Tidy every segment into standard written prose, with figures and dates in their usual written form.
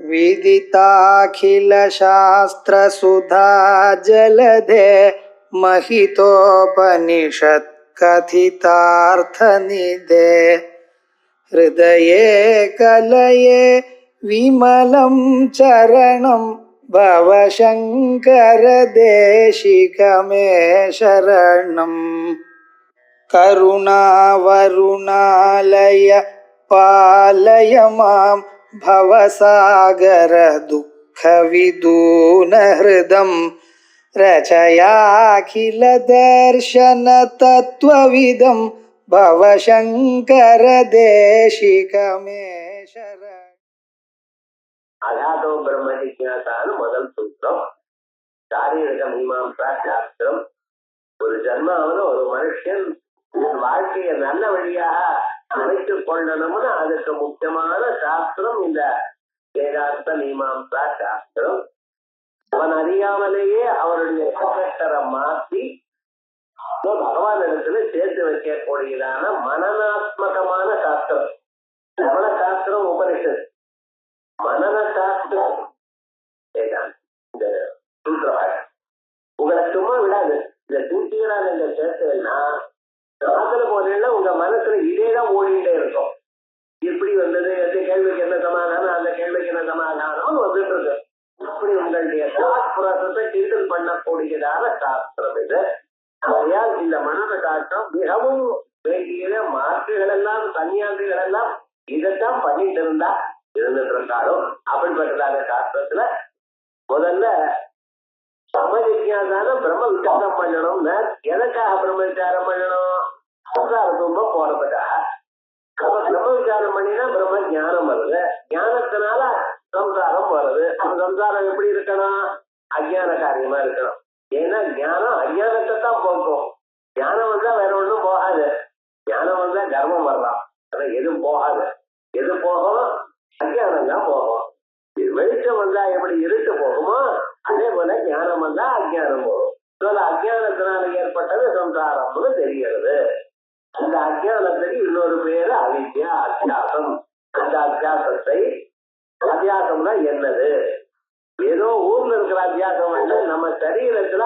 विदिताखिलशास्त्रसुधा जलधे महितोपनिषत् कथितार्थनिधे हृदये कलये विमलं चरणं भवशङ्कर देशिकमे शरणम् करुणावरुणालय पालय मां भवसागर दुःखविदूनहृदं रचयाखिलदर्शनतत्त्वविदं भवशङ्कर देशिकमे शरणम्. அதாதோ பிரம்ம ஜிக்ஞாசான்னு முதல் சூத்திரம். சாரீரக மீமாம்சா சாஸ்திரம். ஒரு ஜன்மாவது ஒரு மனுஷன் வாழ்க்கையை நல்ல வழியாக அமைத்துக் கொள்ளணும்னு அதுக்கு முக்கியமான சாஸ்திரம் இந்த வேதாந்த மீமாம்சா சாஸ்திரம். அவன் அறியாமலேயே அவருடைய கேரக்டரை மாற்றி பகவான் இடத்துல சேர்த்து வைக்கக்கூடியதான மனநாத்மகமான சாஸ்திரம். மன சாஸ்திரம் உபனிஷத், மனன சாஸ்திரம் இந்த சூத்திரம் உங்களை சும்மா விடாது. இந்த சூழ்ச்சிகளால் இந்த சேர்த்தா காதல போதேன்னா உங்க மனசுல இதேதான் ஓடிட்டே இருக்கும். எப்படி வந்தது, எந்த கேள்விக்கு என்ன சமாதானம், அந்த கேள்விக்கு என்ன சமாதானம் வந்துட்டு இருக்கு. அப்படி உங்களுடைய தாட் ப்ராசஸை கிண்டல் பண்ணக்கூடியதான சாஸ்திரம் இது. ஆகையால் இந்த மனத சாஸ்திரம் மிகவும் வேண்டிய மாற்றுகள் எல்லாம் சன்னியாசிகள் எல்லாம் இதைத்தான் பண்ணிட்டு இருந்துட்டு இருந்தாலும் அப்படிப்பட்டதான சாஸ்திரத்துல முதல்ல சமஜிக்ஞாசான பிரம்ம விசாரம் பண்ணணும்னு. எதற்காக பிரம்ம விசாரம் பண்ணணும்? சம்சார துன்பம் போறதுக்காக. பிரம்ம விசாரம் பண்ணினா பிரம்ம ஞானம் வருது. ஞானத்தினால சம்சாரம் வருது. அந்த சம்சாரம் எப்படி இருக்கணும்? அஜ்ஞான காரியமா இருக்கணும். ஏன்னா ஞானம் அஜ்ஞானத்தை தான் போக்கும். ஞானம் வந்தா வேற ஒண்ணும் போகாது. ஞானம் வந்தா கர்மம் வரலாம். ஆனா எதுவும் போகாது. எது போகும்? அஜ்ஞானம் தான் போகும். வெளிச்சம் வந்தா எப்படி இருட்டு போகுமோ அதே போல ஞானம் வந்தா அஜ்ஞானம் போகும். அஜ்ஞானத்தினால ஏற்பட்டது சம்சாரம்னு தெரிகிறது. அந்த அஜ்ஞானத்துக்கு இன்னொரு பேரு அவித்யா, அத்தியாசம். அந்த அத்தியாசத்தை, அத்தியாசம்னா என்னது? ஏதோ ஊர்ல இருக்கிற அத்தியாசம் வந்து நம்ம சரீரத்துல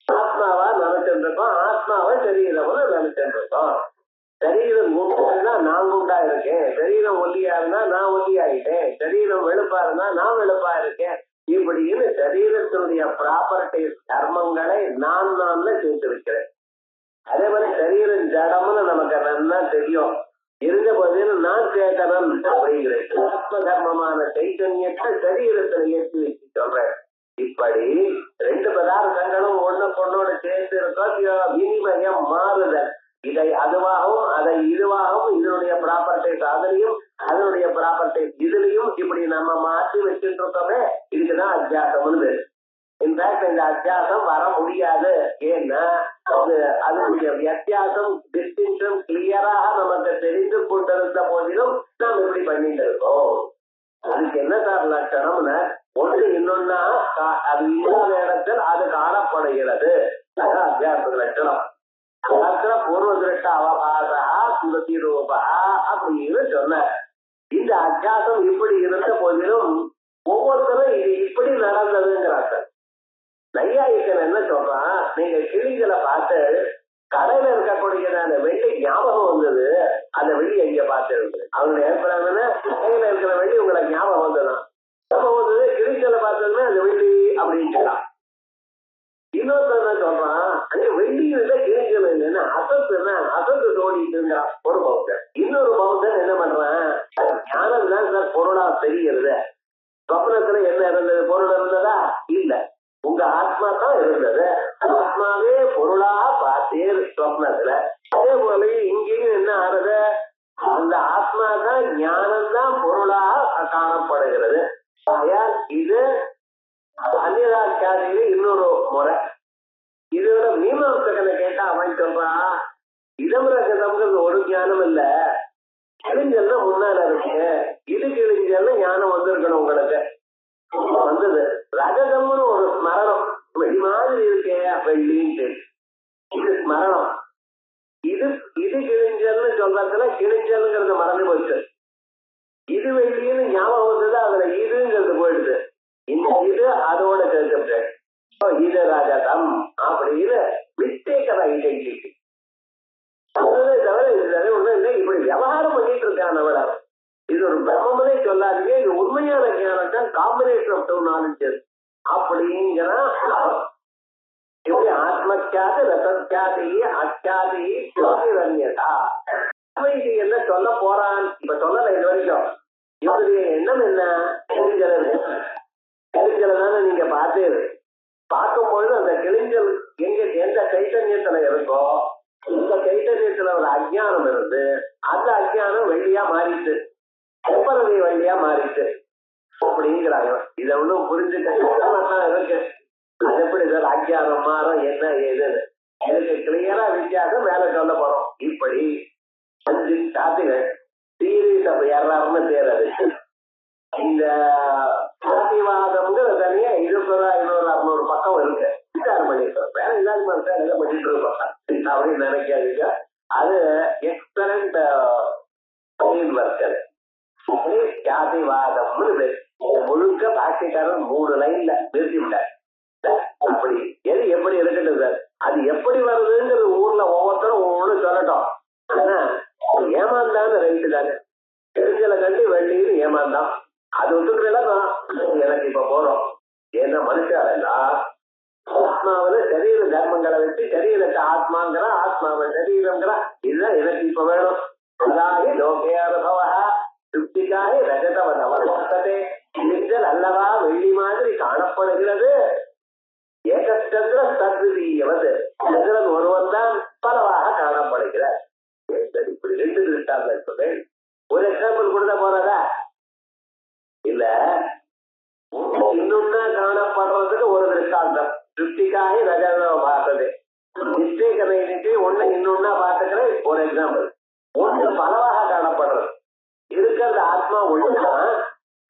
ஆத்மாவா நினைச்சுட்டு இருக்கோம், ஆத்மாவை சரீரம்னு நினைச்சுட்டு இருக்கோம். சரீரம் குண்டா நான் குண்டா இருக்கேன், சரீரம் ஒல்லியா இருந்தா நான் ஒல்லியாயிட்டேன், சரீரம் வெளுப்பா இருந்தா நான் வெளுப்பா இருக்கேன். இப்படின்னு சரீரத்தினுடைய ப்ராப்பர்ட்டிஸ் தர்மங்களை நான் சேர்த்து வைக்கிறேன். அதே மாதிரி சரீரம் ஜடம்னு நமக்கு நல்லா தெரியும். இருந்த போதிலும் நான் சேதனம் அப்படிங்கிறேன். ஆத்ம தர்மமான சைத்தன்யத்தை சரீரத்தில் ஏற்றி வச்சு சொல்றேன். இப்படி ரெண்டு பதார்த்தங்களும் ஒண்ணுக்கொன்னோட சேர்த்து இருக்கோம். வினிமயம் மாறுதல். இதை அதுவாகவும் அதை இதுவாகவும், இதனுடைய ப்ராப்பர்ட்டிஸ் அதுலயும் அதனுடைய ப்ராப்பர்ட்டிஸ் இதுலயும் இப்படி நம்ம மாற்றி வச்சுட்டு இருக்கோமே, இதுக்குதான் அத்தியாசம்னு. இன்ஃபேக்ட் இந்த அத்தியாசம் வர முடியாது. ஏன்னா அதனுடைய வித்தியாசம் டிஸ்டிங்ஷன் கிளியராக நமக்கு தெரிந்து கொண்டிருந்த போதிலும் நாம் இப்படி பண்ணிட்டு இருக்கோம். அதுக்கு என்ன சார் லட்சணம்னு, ஒன்று இன்னொன்னா அது இல்லாத இடத்தில் அது காணப்படுகிறது. அதான் அத்தியாச லட்சணம். பூர்வ திருஷ்ட அவபாசா சுமதி ரூபா அப்படின்னு சொன்ன. இந்த அத்தியாசம் இப்படி இருந்த போதிலும் ஒவ்வொருத்தரும் இது இப்படி நடந்ததுங்கிறாங்க. நையாயிக்கன் என்ன சொல்றான், நீங்க கிளிகளை பார்த்து கடையில இருக்கக்கூடியதான வெள்ளி ஞாபகம் வந்தது, அந்த வெள்ளி எங்க பார்த்து இருக்கு. அவனுடைய ஏற்படாங்கன்னா கடையில இருக்கிற வெள்ளி உங்களை ஞாபகம் வந்ததுதான். ஞாபகம் வந்தது கிளிகளை பார்த்ததுன்னா அந்த வெள்ளி அப்படின்னு சொல்லலாம். இன்னொருத்தர் என்ன சொல்றான், அங்க வெள்ளி இல்லை கிளிகள் இல்லைன்னா அசத்து தோண்டிட்டு இருந்தான் ஒரு பௌத்தர். இன்னொரு பௌத்தர் என்ன பண்றான், ஞானம் தான் சார் பொருளா தெரிகிறது. சொப்னத்துல என்ன இருந்தது? பொருள் இருந்ததா? இல்ல, உங்க ஆத்மா தான் இருந்தது. ஆத்மாவே பொருளா பார்த்தே சொப்னத்துல. அதே போல இங்கேயும் என்ன ஆறுது, அந்த ஆத்மா தான் ஞானம் தான் பொருளாக காணப்படுகிறது. ஆகையால் இது அந்நியதாச்சாரியில இன்னொரு முறை. இதோட மீமாம்சகனை கேட்டா அவன் சொல்றான், இதம்ரகதம்ங்கிறது ஒரு ஞானம் இல்ல, கிழிஞ்சல்னா முன்னால இருக்கு. இது கிழிஞ்சல்னு ஞானம் வந்திருக்கணும் உங்களுக்கு. வந்தது ரகதம்னு ஒரு ஸ்மரணம். வெள்ளி மாதிரி இருக்கே வெள்ளின்னு, இது ஸ்மரணம். இது கிழிஞ்சல்னு சொல்றதுல கிழிஞ்சல்ங்கிறது மறந்து போச்சு. இது வெள்ளின்னு ஞாபகம் வந்தது, அதுல இதுன்னு உண்மையான ஞானம் தான் காம்பினேஷன் ஆஃப் டூ நாலேஜஸ் அப்படிங்கிற எப்படி ஆத்மக்கியாதி ரசக்கியாதி அக்கியாதி ரன்யதா. இது என்ன சொல்ல போறான் இப்ப சொல்லல இது வரைக்கும். இவருடைய எண்ணம் என்ன? கிழிஞ்சலை தானே நீங்க பார்த்தீங்க. பார்க்கும் பொழுது அந்த கிழிஞ்சல் எந்த கைத்தன்யத்துல இருக்கோ இந்த கைத்தன்யத்துல ஒரு அஜ்ஞானம் இருந்து அந்த அஜ்ஞானம் வெள்ளியா மாறிட்டு எப்பறவை வெள்ளியா மாறிட்டு அப்படிங்கிறாங்க. இத ஒண்ணும் புரிஞ்சுக்க இருக்கு. அது எப்படி சார் அஜ்ஞானம் மாறும் என்ன ஏதுன்னு எனக்கு கிளியரா வித்தியாசம் மேல சொல்ல போறோம். இப்படி 5 சாத்திகள் சீரீஸ் அப்ப யாராருன்னு தேராது. இந்த சாத்திவாதம்ங்கிற தனியா 200 500 600 பக்கம் இருக்கு. விசாரம் பண்ணிருக்கோம். வேற ஏதாவது மனுஷன் பண்ணிட்டு இருக்கோம் அப்படின்னு நினைக்காதீங்க. அது எக்ஸலண்ட் ஒர்க். அது ஜாதிவாதம்னு முழுக்க பாக்கியக்காரன் 3 லைன்ல நிறுத்தி விட்டார். அப்படி எது எப்படி இருக்கட்டும் சார், அது எப்படி வருதுங்கிறது ஊர்ல ஒவ்வொருத்தரும் ஒவ்வொன்னு சொல்லட்டும். ஆனா ஏமாந்தான்னு ரைட்டு தானே. தெரிஞ்சல கண்டி வெள்ளின்னு ஏமாந்தான். அது ஒத்துக்கிறேன். எனக்கு இப்ப போறோம். ஏன்னா மனுஷாலெல்லாம் ஆத்மாவில சரீர தர்மங்களை வச்சு சரீரத்தை ஆத்மாங்கிற ஆத்மாவை சரீரங்கிற இதுதான் எனக்கு இப்ப வேணும். அதாகி லோகே அனுபவா திருப்திக்காக ரஜதவதே கிழிஞ்சல் அல்லவா வெள்ளி மாதிரி காணப்படுகிறது. ஏகச்சந்திர தத்விதீயவது சந்திரன் ஒருவன் தான் பலவாக காணப்படுகிறார். இப்படி 2 திருஷ்டாந்தம் சொல்றேன். ஒரு எக்ஸாம்பிள் கொடுத்த போறதா இல்ல இன்னொன்னா காணப்படுறதுக்கு ஒரு திருஷ்டாந்தம். திருப்திக்காக ரஜதவ பார்த்தது நிச்சயத்தை ஒண்ணு இன்னொன்னா பார்த்துக்கிறேன். ஒரு எக்ஸாம்பிள். ஒன்று பலவாக காணப்படுறது இருக்கிறது ஆத்மா ஒண்ணுதான்.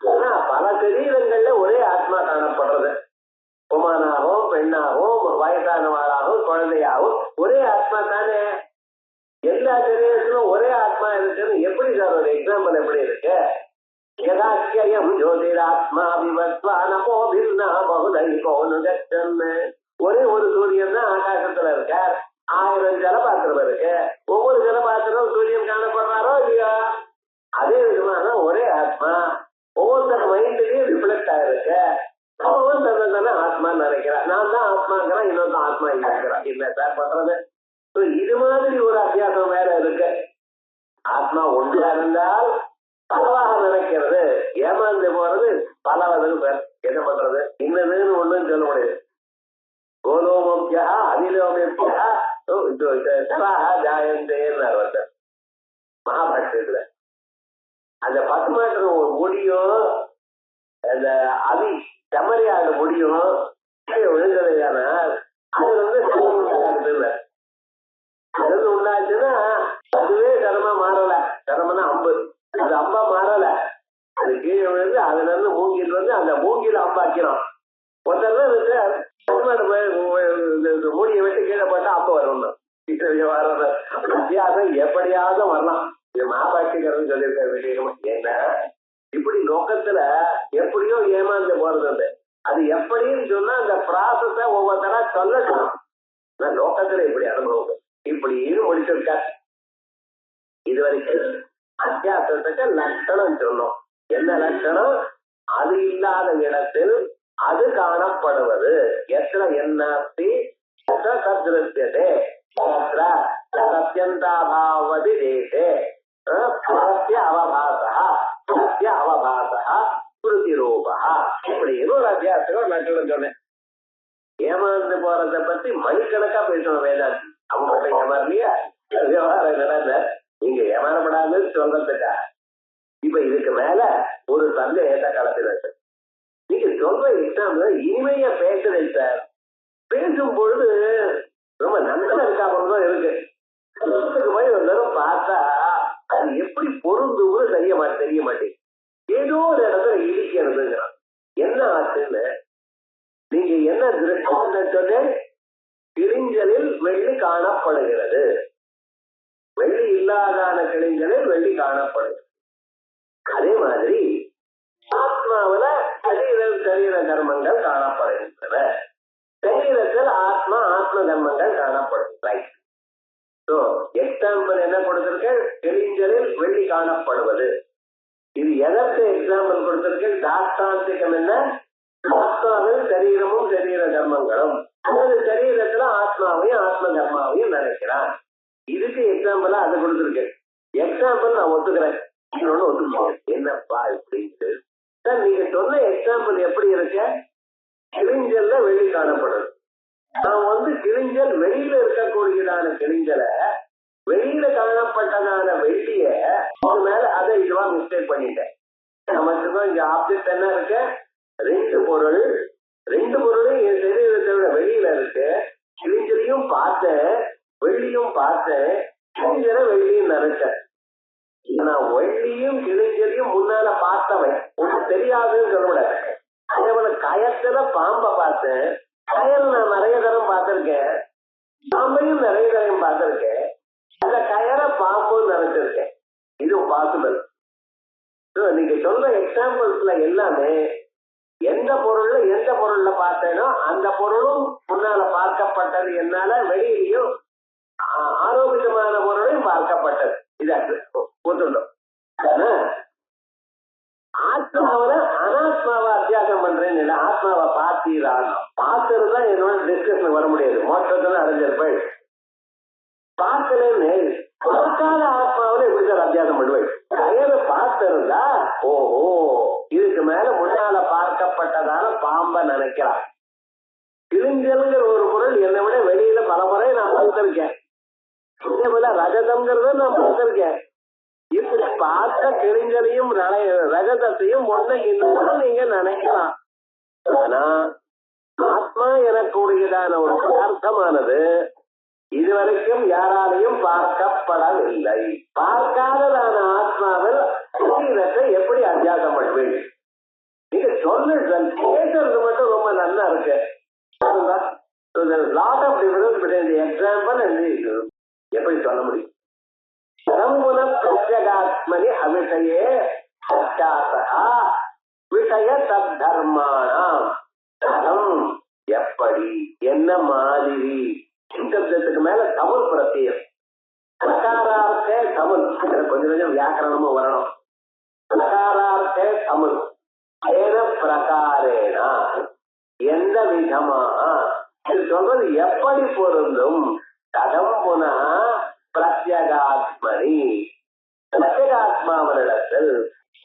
ஆனா பல சரீரங்கள்ல ஒரே ஆத்மா காணப்படுறது. குமானாகவும் பெண்ணாகவும் வயசானவாளாகவும் குழந்தையாகவும் ஒரே ஆத்மா தானே. எல்லா சரீரத்திலும் ஒரே ஆத்மா இருக்குன்னு எப்படி சார் ஒரு எக்ஸாம்பிள் எப்படி இருக்கு? யதாக்கியம் ஜோதிராத்மா விவஸ்வானமோ பின்னா பகுதை போனு. ஒரே ஒரு சூரியன் தான் ஆகாசத்துல இருக்கார். 1000 ஜலபாத்திரம் இருக்கு. ஒவ்வொரு ஜலபாத்திரம் சூரியன் காணப்படுறாரோ இல்லையா? அதே விதமான ஒரே ஆத்மா ஒவ்வொருத்தர் மைண்ட்லயும் ரிஃப்ளெக்ட் ஆயிருக்கு. அவன் தன்னை ஆத்மான்னு நினைக்கிறான். நான் தான் ஆத்மாங்கிறான், இன்னொருத்தான் ஆத்மா இல்லைங்கிறான். என்ன சார் பண்றது? இது மாதிரி ஒரு அத்தியாசம் வேற இருக்கு. ஆத்மா ஒன்றா இருந்தால் பலவாக நினைக்கிறது, ஏமாந்து போறது பலவதுன்னு பேர். என்ன பண்றது? இன்னதுன்னு ஒண்ணுன்னு சொல்ல முடியாது. கோலோமோக்கியா அனிலோமியா சராக ஜாயந்தேன்னு ஒருத்தர் மகாபாஷ்யத்துல அந்த 10 மீட்டர் முடியும் அந்த அதி செம்மறியாடு முடியும் விழுந்ததையான அது உண்டாச்சுன்னா அதுவே தர்மா மாறல. தர்மம்னா அம்பு. அது அம்பா மாறல. அது கீழே விழுந்து அதுல இருந்து மூங்கில் வந்து அந்த மூங்கில அம்பாக்கிறோம். ஒருத்தர் மூடியை விட்டு கீழே போட்டா அப்ப வரணும். வித்தியாசம் எப்படியாவது வரலாம். இது மகாபாஷ்யக்காரன் சொல்லியிருக்க விஷயம். ஏன்னா இப்படி லோகத்துல எப்படியோ ஏமாந்து போறது. அது எப்படின்னு சொன்னா அந்த ப்ராசஸ ஒவ்வொருத்தரா சொல்லணும். லோகத்துல இப்படி அனுபவம் இப்படின்னு முடிச்சிருக்காரு. இது வரைக்கும் அத்தியாசத்துக்கு லட்சணம் சொன்னோம். என்ன லட்சணம்? அது இல்லாத இடத்தில் அது காணப்படுவது. எத்தனை என்னாசி சத்ருத்தியதே சத்யந்தாபாவதி தேசே அவபாசா ஸ்மிருதிரூபா. இப்படின்னு ஒரு அத்தியாசத்துக்கு லட்சணம் சொன்னேன். ஏமாந்து போறத பத்தி மணிக்கணக்கா பேசணும் வேதாந்தி. அவங்க ஏமாறலையா? விவகாரம் நடந்த நீங்க ஏமாறப்படாதுன்னு சொல்றதுக்கா? இப்ப இதுக்கு மேல ஒரு சந்தேகத்தை கலந்துருக்கு. நீங்க சொல்ற எக்ஸாம்ல இனிமையா பேசுறேன் சார். பேசும் பொழுது ரொம்ப நல்லா இருக்கா தான் இருக்கு. போய் ஒரு தடவை பார்த்தா அது எப்படி பொருந்துன்னு தெரிய மாட்டேங்குது. ஏதோ ஒரு இடத்துல இடிக்கிறதுங்கிறான். என்ன ஆச்சுன்னு நீங்க என்ன திருஷ்டாந்தம் சொன்ன? கிழிஞ்சலில் வெள்ளி காணப்படுகிறது. வெள்ளி இல்லாதான கிழிஞ்சலில் வெள்ளி காணப்படுகிறது. அதே மாதிரி ஆத்மாவில சரீர தர்மங்கள் காணப்படுகின்றன. சரீரத்தில் ஆத்மா தர்மங்கள் காணப்படுகின்றன. எக்ஸாம்பிள் என்ன கொடுத்திருக்க? கிழிஞ்சலில் வெள்ளி காணப்படுவது. இது எதற்கு எக்ஸாம்பிள் கொடுத்திருக்க? தாஷ்டாந்திகம் என்ன? ஆத்மாவில் சரீரமும் சரீர தர்மங்களும், அல்லது சரீரத்துல ஆத்மாவையும் ஆத்ம தர்மாவையும் நினைக்கிறான். இதுக்கு எக்ஸாம்பிளா அதை கொடுத்துருக்கேன். எக்ஸாம்பிள் நான் ஒத்துக்கிறேன், இன்னொன்னு ஒத்துக்கிறேன். என்னப்பா இப்படின்ட்டு சார் நீங்க சொன்ன எக்ஸாம்பிள் எப்படி இருக்க? கிழிஞ்சல்ல வெளி காணப்படுது. நான் கிழிஞ்சல் வெளியில இருக்கக்கூடியதான கிழிஞ்சலை வெளியில காணப்பட்டதான வெள்ளிய மேல அதை இதுவா மிஸ்டேக் பண்ணிட்டேன். நமக்கு இங்க ஆப்ஜெக்ட் என்ன இருக்கு? ரெண்டு பொருள். ரெண்டு பொருளும் என் சரீரத்தை விட வெளியில இருக்கு. கிழிஞ்சலையும் பார்த்தேன், வெள்ளியும் பார்த்தேன். கிழிஞ்சலை வெள்ளியும் நினைச்சேன். நான் வெள்ளியும் கிழிஞ்சலையும் முன்னால பார்த்தவன், ஒன்னும் தெரியாதுன்னு சொல்லக்கூடாது. அதே போல கயத்துல பாம்பை பார்த்தேன். கயல் நான் நிறைய தரம் பார்த்திருக்கேன், பாம்பையும் நிறைய தரம் பார்த்திருக்கேன். அந்த கயரை பாம்புன்னு நினைச்சிருக்கேன். இது பாசிபிள். நீங்க சொல்ற எக்ஸாம்பிள்ஸ்ல எல்லாமே எந்த பொருள்ல பார்த்தேனோ அந்த பொருளும் முன்னால பார்க்கப்பட்டது, என்னால வெளியிலையும் ஆரோக்கியமான பொருளையும் பார்க்கப்பட்டது. இது ஒத்துண்டோம். ஆத்மாவில அனாத்மாவை அத்தியாசம் பண்றேன்னு இல்லை, ஆத்மாவை பார்த்தீரான். பார்த்ததுதான் என்னோட டிஸ்கஷன் வர முடியாது. மோட்டத்துல அடைஞ்சிருப்பேன். பார்த்தலேன்னு பார்க்காத ஆத்மாவில எப்படிதான் அத்தியாசம் பண்ணுவேன்? கயறு பார்த்திருந்தா ஓஹோ இதுக்கு மேல முன்னால பார்க்கப்பட்டதான பாம்பை நினைக்கிறான். கிழிஞ்சல்ங்கிற ஒரு பொருள் என்னை விட வெளியில பல முறை நான் பார்த்திருக்கேன். இதே போல ரஜதம்ங்கிறத நான் பார்த்திருக்கேன். இப்படி பார்த்த கிழிஞ்சலையும் ரஜதத்தையும் ஒண்ணு இன்னொன்னு நீங்க நினைக்கலாம். ஆனா ஆத்மா எனக்குரியதான ஒரு பதார்த்தமானது இதுவரைக்கும் யாராலையும் பார்க்கப்படவில்லை. பார்க்காததான ஆத்மாவில் சரீரத்தை எப்படி அத்தியாசம் பண்ணுவீங்க? நீங்க சொல்லுங்க, கேட்கறது மட்டும் ரொம்ப நல்லா இருக்கு. Lot of difference between the example and எப்படி சொல்ல முடியும்? பிரத்யகாத்மனி அவிஷயே விஷய தர்மாணம் எப்படி, என்ன மாதிரி? சப்தத்துக்கு மேல தமிழ் பிரத்தியம், பிரகாரார்த்தே தமிழ். கொஞ்சம் கொஞ்சம் வியாக்கரணமும் வரணும். பிரகாரார்த்தே தமிழ். ஏன பிரகாரேனா, எந்த விதமாக சொல்றது எப்படி பொருந்தும்? தடம் புன பிரத்யகாத்மனி, பிரத்யகாத்மாவனிடத்தில்.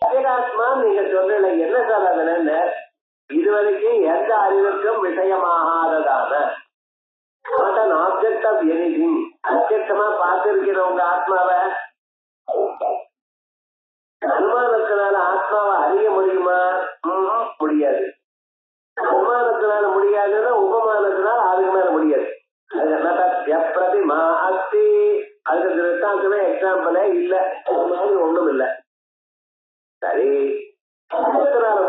பிரத்யகாத்மா நீங்க சொல்றீங்க என்ன சார் அதுன்னு? இதுவரைக்கும் எந்த அறிவிற்கும் விஷயமாகாததான ஆப்ஜெக்ட் ஆஃப் எனிதிங். அப்ஜெக்டமா பார்த்திருக்கிற உங்க ஆத்மாவை அனுமானத்தினால ஆத்மாவை அறிய முடியுமா? முடியாது. அனுமானத்தினால முடியாதுன்னா உபமானத்தினால அதுக்கு மேல முடியாது. பிரதிமா அஸ்தி, அதுக்கு திருஷ்டாந்தமே எக்ஸாம்பிளே இல்ல. அது மாதிரி ஒண்ணும் இல்லை. சரி,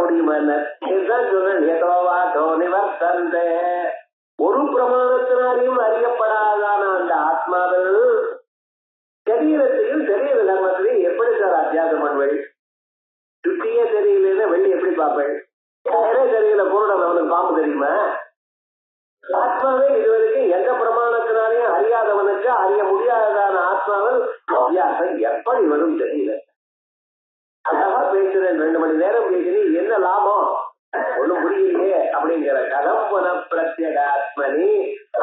முடியுமா? இதுதான் சொல்றேன். ஏதோவாட்டோ நிவர்த்தந்தே, ஒரு பிரமாணத்தினாலையும் அறியப்படாதான அந்த ஆத்மாவில் சரீரத்தையும் சரீர தர்மத்திலையும் எப்படி சார் அத்தியாசம் பண்ணுவேள்? சுத்தியே தெரியலன்னா வெள்ளி எப்படி பார்ப்பேள்? தெரியல பொருள் அவனுக்கு பாம்பு தெரியுமா? ஆத்மாவே இதுவரைக்கும் எந்த பிரமாணத்தினாலையும் அறியாதவனுக்கு அறிய முடியாததான ஆத்மாவில் அத்தியாசம் எப்படி வரும் தெரியல. அழகா பேசுறேன், 2 மணி நேரம் பேசுறேன், என்ன லாபம்? ஒண்ணும் புரியலையே அப்படிங்கிற கதம்பன பிரத்யகாத்மனி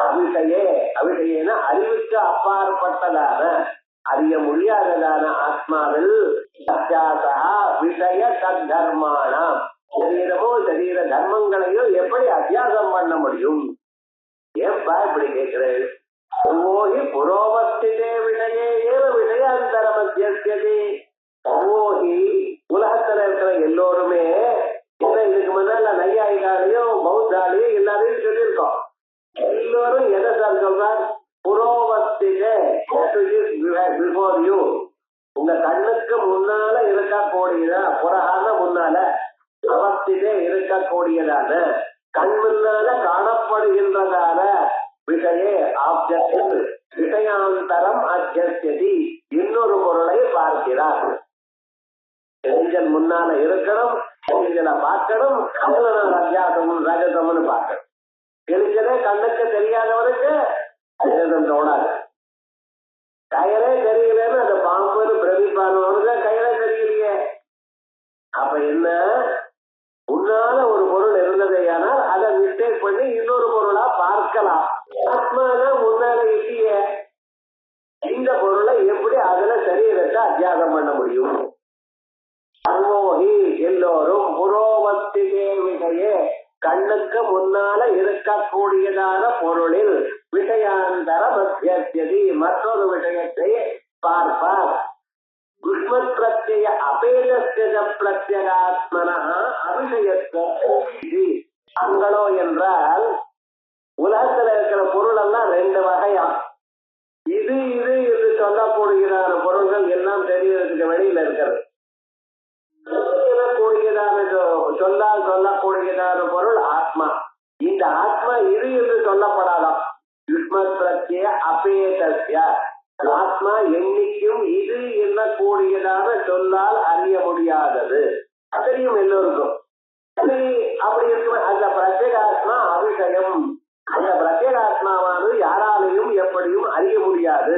அவிஷயே. அவிஷயேனா அறிவுக்கு அப்பாற்பட்டதான அறிய முடியாததான ஆத்மாவில் அத்தியாசா விஷய தர்மாணம், சரீரமோ சரீர தர்மங்களையோ எப்படி அத்தியாசம் பண்ண முடியும்? ஏன்பா இப்படி கேட்கிறேன்? ஓஹி புரோவஸ்திதே விஷயே ஏவ விஷயாந்தர மத்தியஸ்யதி. ஓஹி உலகத்துல இருக்கிற எல்லோருமே இதுக்கு முன்னால நையாயிகாலையும் பௌத்தாலையும் எல்லாரையும் சொல்லியிருக்கோம். எல்லோரும் எதை சார் சொல்றார்? புரோவஸ்திதே, பிஃபோர் யூ, உங்க கண்ணுக்கு முன்னால இருக்கக்கூடியதா, புறகான முன்னால அவஸ்திதே இருக்கக்கூடியதான, கண் முன்னால காணப்படுகின்றதான விஷயே ஆப்ஜெக்ட், விஷயாந்தரம் அத்தியஸ்யதி, இன்னொரு பொருளை பார்க்கிறார். கிழிஞ்சல் முன்னால இருக்கணும், கிழிஞ்சலை பார்க்கணும், அதுல நான் அத்தியாசமும் ரஜதம்னு பார்க்கணும். கிழிஞ்சலே கண்ணுக்கு தெரியாதவனுக்கு ரஜதம் தோணாது. கயலே தெரியலன்னு அந்த பாம்புன்னு பிரதிபானவனுக்கு கயலே தெரியலையே. அப்ப என்ன? கண்ணுக்கு முன்னால இருக்கக்கூடியதான பொருளில் விஷயாந்தர மத்தியதி மற்றொரு விஷயத்தை பார்ப்பார். யுஷ்மத் பிரத்யய அபேதஸ்ய பிரத்யகாத்மனா அபிஷயத்வ அங்களோ என்றால் உலகத்துல இருக்கிற பொருள் எல்லாம் ரெண்டு வகையா. இது இது என்று சொல்லக்கூடியதான பொருள்கள் எல்லாம் தெரியறதுக்கு வெளியில இருக்கிறது. சொல்லால் சொல்லக்கூடியதான பொருள் ஆத்மா. இந்த ஆத்மா இது என்று சொல்லப்படாதாம். யுஷ்மத் பிரத்யய அபேதஸ்ய ஆத்மா என்னைக்கும் இது என்னக்கூடியதான சொல்லால் அறிய முடியாதது. தெரியும் எல்லோருக்கும். அப்படி இருக்கும் அந்த பிரத்யேகாத்மா அபிஷயம். அந்த பிரத்யேகாத்மாவானது யாராலையும் எப்படியும் அறிய முடியாது.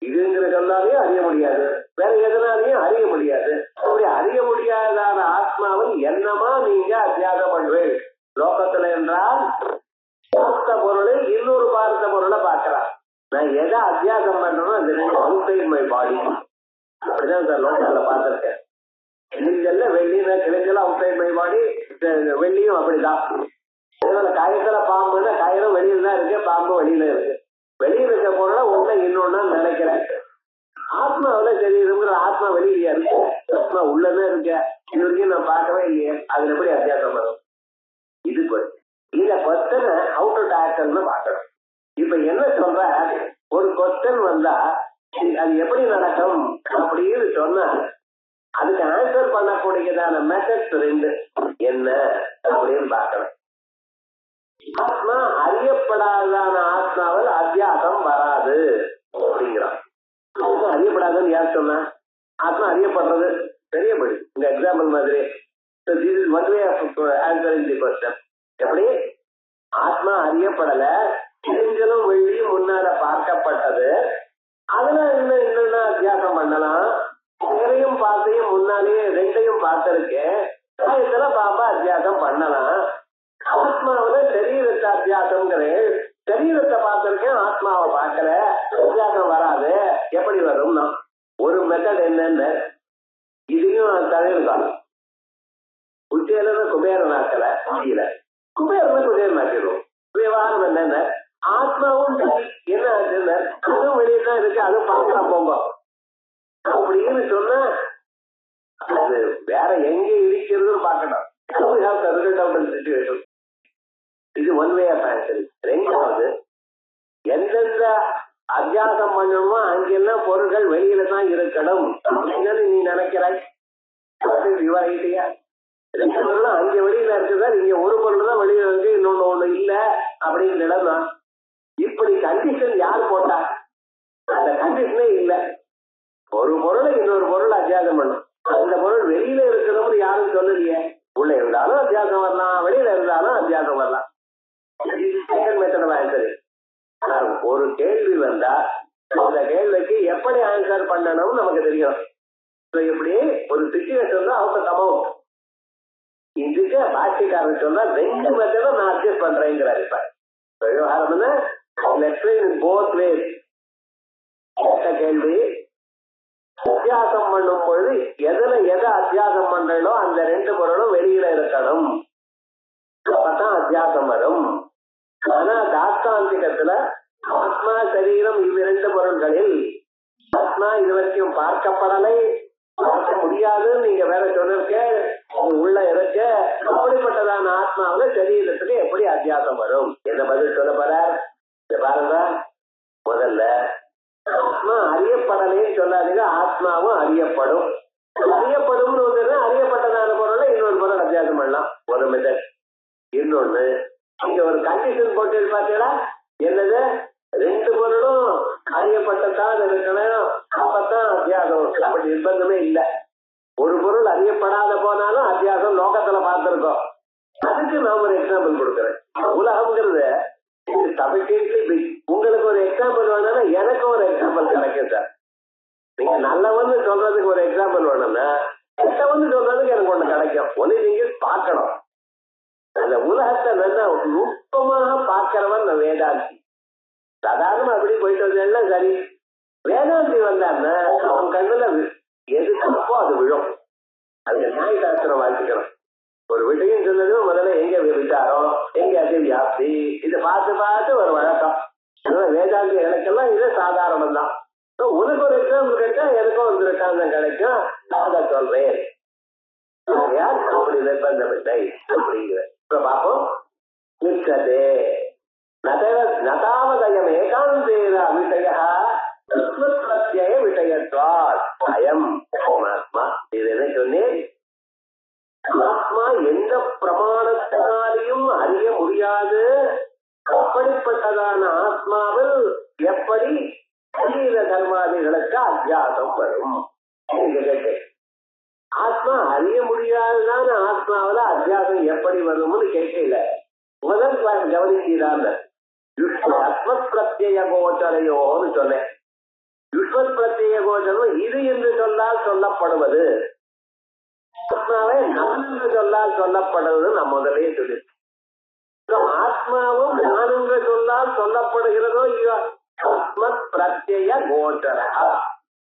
இதுங்கிற சொல்லாலையும் அறிய முடியாது, வேற எதனாலையும் அறிய முடியாது. அப்படி அறிய முடியாதான ஆத்மாவில் என்னமா நீங்க அத்தியாசம் பண்ணுவேன் லோகத்துல என்றால் பார்த்த பொருளை இன்னொரு பார்த்த பொருளை பார்க்கலாம். நான் எதை அத்தியாசம் பண்றேனோ அந்த அவுட்சைட் மை பாடி. அப்படிதான் சார் லோகத்துல பார்த்திருக்கேன். கிழிஞ்சல்ல வெள்ளினா கிழிஞ்சல அவுட்சைட் மை பாடி, வெள்ளியும் அப்படிதான். காயத்துல பாம்புன்னா காயம் வெளியில தான் இருக்கு, பாம்பு வெளியில இருக்கு. வெளியில இருக்க பொருளை ஒண்ணு இன்னொன்னா நினைக்கிறேன். ஆத்மாவில தெரியுதுங்கிற ஆத்மா வெளியிலயா இருக்கு, ஆத்மா உள்ளதான் இருக்க. இது வரைக்கும் நான் பார்க்கவே இல்லையே, அதுல எப்படி அத்தியாசம் வரும்? இது இந்த கொஸ்டனை ஹவு டு டேக்கிள்னு பார்க்கணும். இப்ப என்ன சொல்ற, ஒரு கொஸ்டன் வந்தா அது எப்படி நடக்கும் அப்படின்னு சொன்னா அதுக்கு ஆன்சர் பண்ணக்கூடியதான மெத்தட்ஸ் ரெண்டு என்ன அப்படின்னு பார்க்கணும். ஆத்மா அறியப்படாதான ஆத்மாவில் அத்தியாசம் வராது அப்படிங்கிறான். ஆத்மா அறியப்படாதுன்னு யார் சொன்னா? ஆத்மா அறியப்படுறது தெரியப்படு. இந்த எக்ஸாம்பிள் மாதிரி எப்படி ஆத்மா அறியப்படல, கிழிஞ்சலும் வெள்ளியும் முன்னால பார்க்கப்பட்டது. அதுல இன்னும் அத்தியாசம் பண்ணலாம். நேரையும் பார்த்தையும் முன்னாலேயே ரெண்டையும் பார்த்திருக்கேன், இதுல பாப்பா அத்தியாசம் பண்ணலாம். ஆத்மாவில சரீரத்தை அத்தியாசம்ங்கிறேன், சரீரத்தை பார்த்திருக்கேன், ஆத்மாவை பார்க்கல, அத்தியாசம் வராது. எப்படி வரும்னா ஒரு மெத்தட் என்னன்னு இதையும் தலையிருக்காங்க. உச்சையில குபேரன் ஆக்கல, முடியல, குபேரன் குபேரன் ஆக்கிடும். விவகாரம் என்னென்ன ஆத்மாவும் என்ன ஆச்சுன்னு அதுவும் வெளியே தான் இருக்கு, அதுவும் பார்க்கலாம் போங்க அப்படின்னு சொன்னா அது வேற எங்க இருக்கிறதுன்னு பார்க்கணும். இது ஒன் வே ஆஃப் ஆன்சர். ரெண்டாவது, எந்தெந்த அத்தியாசம் பண்ணணுமோ அங்கெல்லாம் பொருட்கள் வெளியில தான் இருக்கணும் அப்படின்னு நீ நினைக்கிறாய். ரெண்டு பொருளும் அங்க வெளியில இருக்குதா, இங்க ஒரு பொருள் தான் வெளியில இருக்கு, இன்னொன்னு ஒண்ணு இல்ல அப்படின்னு நிலைதான். இப்படி கண்டிஷன் யார் போட்டா? அந்த கண்டிஷனே இல்ல. ஒரு பொருளை இன்னொரு பொருள் அத்தியாசம் பண்ணும். அந்த பொருள் வெளியில இருக்கணும்னு யாரும் சொல்லலையே. உள்ள இருந்தாலும் அத்தியாசம் வரலாம், வெளியில இருந்தாலும் அத்தியாசம் வரலாம். Second method of answer. ஒரு கேள்வி வந்தா அந்த கேள்விக்கு எப்படி ஆன்சர் பண்ணணும் நமக்கு தெரியும். இப்படி ஒரு சிச்சுவேஷன் தான் அவங்க கமௌண்ட். இதுக்கு பாஷிக்காரன் சொன்னா ரெண்டு மெத்தடும் நான் அட்ஜஸ்ட் பண்றேங்கிறாரு. இப்ப விவகாரம்னா போத் வேஸ். கேள்வி அத்தியாசம் பண்ணும் பொழுது எதுல எதை அத்தியாசம் பண்றோ அந்த ரெண்டு பொருளும் வெளியில இருக்கணும், அப்பதான் அத்தியாசம் வரும். ஆனா தாஸ்தாந்திகத்துல ஆத்மா சரீரம் இவ்விரண்டு பொருள்களில் ஆத்மா இதுவரைக்கும் பார்க்கப்படலை, பார்க்க முடியாதுன்னு நீங்க வேற சொல்லிருக்க, உள்ள இருக்க. அப்படிப்பட்டதான ஆத்மாவில சரீரத்துக்கு எப்படி அத்தியாசம் வரும்? என்ன பதில் சொல்ல போறார் பாருங்க. முதல்ல ஆத்மா அறியப்படலைன்னு சொல்லாதீங்க, ஆத்மாவும் அறியப்படும். அறியப்படும் அறியப்பட்டதான பொருளை இன்னொரு பொருள் அத்தியாசம் பண்ணலாம், ஒரு மெத்தட். இன்னொன்னு, இங்க ஒரு கண்டிஷன் போட்டு பார்த்தீங்களா, என்னது ரெண்டு பொருளும் அறியப்பட்டதான் இருக்கணும், அப்பதான் அத்தியாசம். அப்படி நிர்பந்தமே இல்லை. ஒரு பொருள் அறியப்படாத போனாலும் அத்தியாசம் லோகத்துல பார்த்திருக்கோம். அதுக்கு நான் ஒரு எக்ஸாம்பிள் கொடுக்குறேன். உலகம்ங்கிறது உங்களுக்கு ஒரு எக்ஸாம்பிள் வேணும்னா எனக்கு ஒரு எக்ஸாம்பிள் கிடைக்கும் சார். நீங்க நல்லவன்னு சொல்றதுக்கு ஒரு எக்ஸாம்பிள் வேணும்னா கெட்டவன்னு சொல்றதுக்கு எனக்கு ஒண்ணு கிடைக்கும். ஒண்ணு நீங்க பார்க்கணும். அந்த உலகத்தை நல்லா நுட்பமாக பார்க்கிறவன் வேதாந்தி. சாதாரணமா அப்படி போயிட்டு வந்தா சரி, வேதாந்தி வந்தான்னா அவன் கண்ணுல எது தப்போ அது விழும். அதுக்கு நியாய சாஸ்திரம் வாசிக்கணும். ஒரு விஷயம் சொன்னது முதல்ல எங்க விசாரம் எங்க அது வியாப்தி இதை பார்த்து பார்த்து ஒரு வழக்கம். வேதாந்தி எனக்கெல்லாம் இது சாதாரணம் தான். உனக்கு ஒரு எக்ஸாம்பிள் கேட்டா எனக்கும் ஒரு திருஷ்டாந்தம் கிடைக்கும், அதை சொல்றேன். அப்படி நிர்பந்தமில்லை அப்படிங்கிற பாப்போம். நிற்கதே நதாவதயம் ஏகாந்தேன அபிஷய பிரத்யய விஷயத்வாத் அயம் ஆத்மா. இது என்ன சொன்னேன்? ஆத்மா எந்த பிரமாணத்தினாலையும் அறிய முடியாது. அப்படிப்பட்டதான ஆத்மாவில் எப்படி சரீர தர்மாதிகளுக்கு அத்தியாசம் வரும்? கேட்டேன். ஆத்மா அறிய முடியாதுதான ஆத்மாவில அத்தியாசம் எப்படி வரும்னு கேட்கல. முதல் கிளாஸ் கவனிக்கிறாங்க. யுஷ்மத் பிரத்யய கோச்சரையோன்னு சொன்னேன். யுஷ்மத் பிரத்யய கோச்சரம் இது என்று சொல்லால் சொல்லப்படுவது, ஆத்மாவை நான் என்று சொல்லால் சொல்லப்படுவது நம்ம முதலே சொல்லி. ஆத்மாவும் நான் என்று சொல்லால் சொல்லப்படுகிறதோ இல்லையோ, யுஷ்மத் பிரத்யய கோச்சர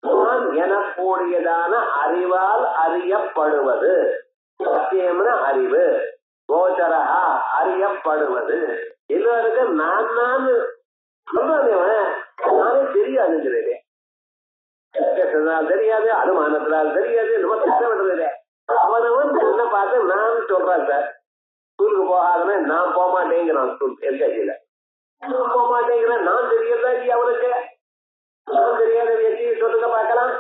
நான் எனக்கூடியதான அறிவால் அறியப்படுவது. சத்தியம்ன அறிவு, கோச்சரா அறியப்படுவது. எல்லாருக்கும் நான் நான் சொல்றேன், நானே தெரியாதுங்கிறதே. தெரியாது, அனுமானத்தினால் தெரியாது, நம்ம கஷ்டப்படுறதே. அவனவன் என்ன பார்த்து நான் சொல்றேன் சார். ஸ்கூலுக்கு போகாதமே நான் போக மாட்டேங்கிறான். ஸ்கூல் எல்கேஜியில போக மாட்டேங்கிறேன். நான் தெரியறதா இல்லையா அவனுக்கு? நான் தெரியாத வச்சு சொல்லுங்க பார்க்கலாம்.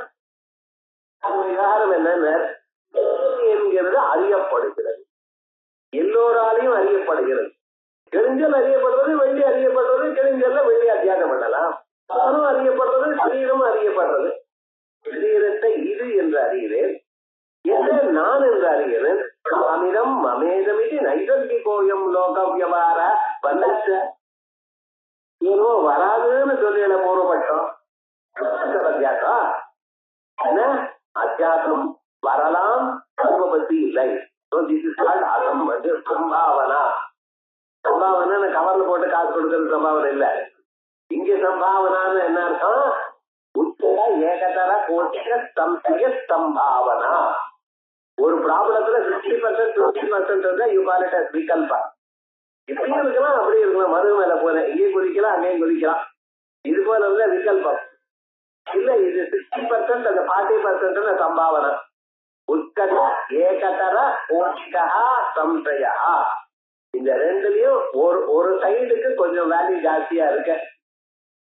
காரணம் என்ன என்கிறது அறியப்படுகிறது. எல்லோராலையும் அறியப்படுகிறது. கிழிஞ்சல் அறியப்படுறது, வெள்ளி அறியப்படுறது. கிழிஞ்சல்ல வெள்ளி அத்தியாகம் பண்ணலாம். மனம் அறியப்படுறது, சரீரம் அறியப்படுறது. சரீரத்தை இது என்று அறிகிறேன், என்ன நான் என்று அறிகிறேன். அமிதம் அமேதமிதி நைதர்கி கோயம் லோகம் வியவார வல்லச்ச ஏனோ வராதுன்னு சொல்லல பூர்வபட்சம். அத்தியாசம் என்ன? அத்தியாசம் வரலாம், பத்தி இல்லை. சம்பாவனா. சம்பாவனை கவர்ல போட்டு காசு கொடுக்கறது சம்பாவனை இல்ல. இங்க சம்பாவனான்னு என்ன அர்த்தம்? உத்தர ஏகதர கோட்டிக சம்சய சம்பாவனா. ஒரு ப்ராப்ளத்துல 50% 20% இருந்தா யூ கால் இட் அஸ் விகல்பா. இப்படியும் இருக்கலாம், அப்படியே இருக்கலாம். மறு மேல போறேன், இங்கேயும் குதிக்கலாம், அங்கேயும் குதிக்கலாம். இது போல இருந்தா விகல்பம் இல்ல. இது 60%, அந்த 40% சம்பாவனா. உத்கட ஏகதர கோட்டிகா சம்சயா. இந்த ரெண்டுலயும் ஒரு சைடுக்கு கொஞ்சம் வேல்யூ ஜாஸ்தியா இருக்கு.